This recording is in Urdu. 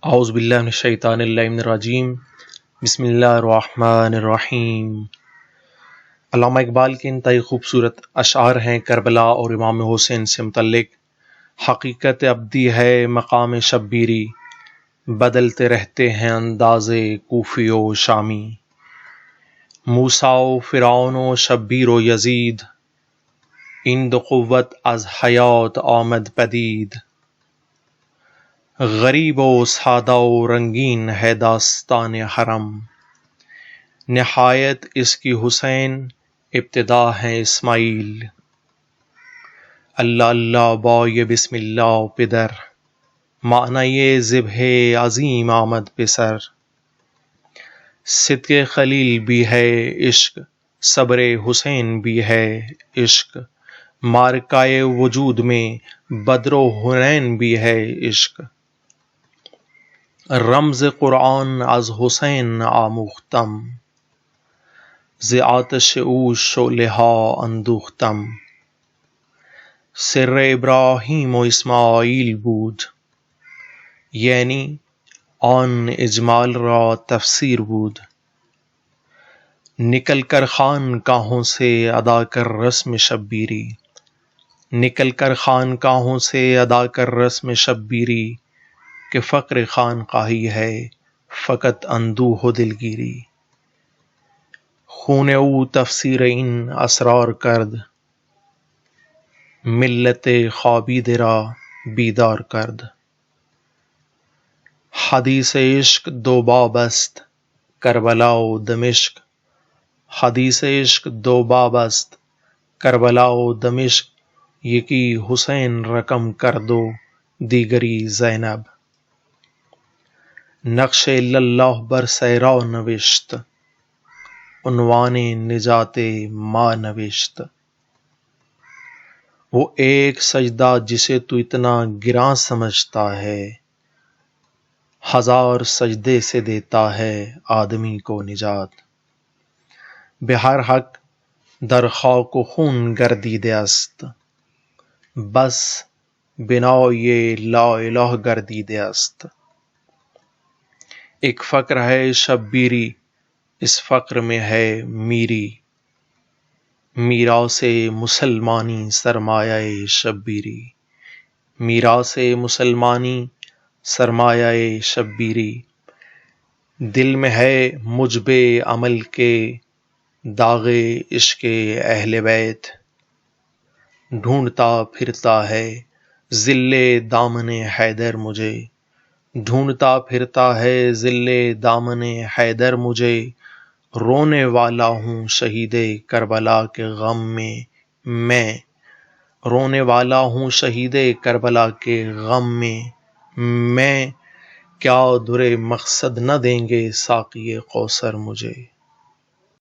اعوذ باللہ من الشیطان اللعین الرجیم بسم اللہ الرحمن الرحیم۔ علامہ اقبال کے انتہائی خوبصورت اشعار ہیں کربلا اور امام حسین سے متعلق۔ حقیقت ابدی ہے مقام شبیری، بدلتے رہتے ہیں انداز کوفی و شامی۔ موسیٰ و فرعون و شبیر و یزید، این دو قوت از حیات آمد پدید۔ غریب و سادہ و رنگین ہے داستان حرم، نہایت اس کی حسین ابتدا ہے اسماعیل۔ اللہ اللہ بائے بسم اللہ پدر، معنی ذبح عظیم آمد پسر۔ صدق خلیل بھی ہے عشق، صبر حسین بھی ہے عشق، معرکہ وجود میں بدر و حنین بھی ہے عشق۔ رمز قرآن از حسین آموختم، ز آتش او شعله ها اندوختم۔ سر ابراہیم و اسماعیل بود، یعنی آن اجمال را تفسیر بود۔ نکل کر خانقاہوں سے ادا کر رسم شبیری، نکل کر خانقاہوں سے ادا کر رسم شبیری، کہ فقر خانقاہی ہے فقط اندوہ و دلگیری۔ خون او تفسیر این اسرار کرد، ملت خوابیده را بیدار کرد۔ حدیث عشق دو باب است کربلا و دمشق، حدیث عشق دو باب است کربلا و دمشق، یکی حسین رقم کرد و دیگری زینب۔ نقش اللہ بر صحرا نوشت، عنوان نجات ماں نوشت۔ وہ ایک سجدہ جسے تو اتنا گراں سمجھتا ہے، ہزار سجدے سے دیتا ہے آدمی کو نجات۔ بہر حق در خاک و خون گردیده است، بس بنای لا الہ گردیده است۔ ایک فقر ہے شبیری، اس فقر میں ہے میری، میراث مسلمانی سرمایہ شبیری، میراث مسلمانی سرمایہ شبیری۔ دل میں ہے مجب عمل کے داغ عشق اہل بیت، ڈھونڈتا پھرتا ہے ظل دامن حیدر مجھے، ڈھونڈتا پھرتا ہے ظل دامن حیدر مجھے۔ رونے والا ہوں شہید کربلا کے غم میں رونے والا ہوں شہید کربلا کے غم میں کیا در مقصد نہ دیں گے ساقی کوثر مجھے۔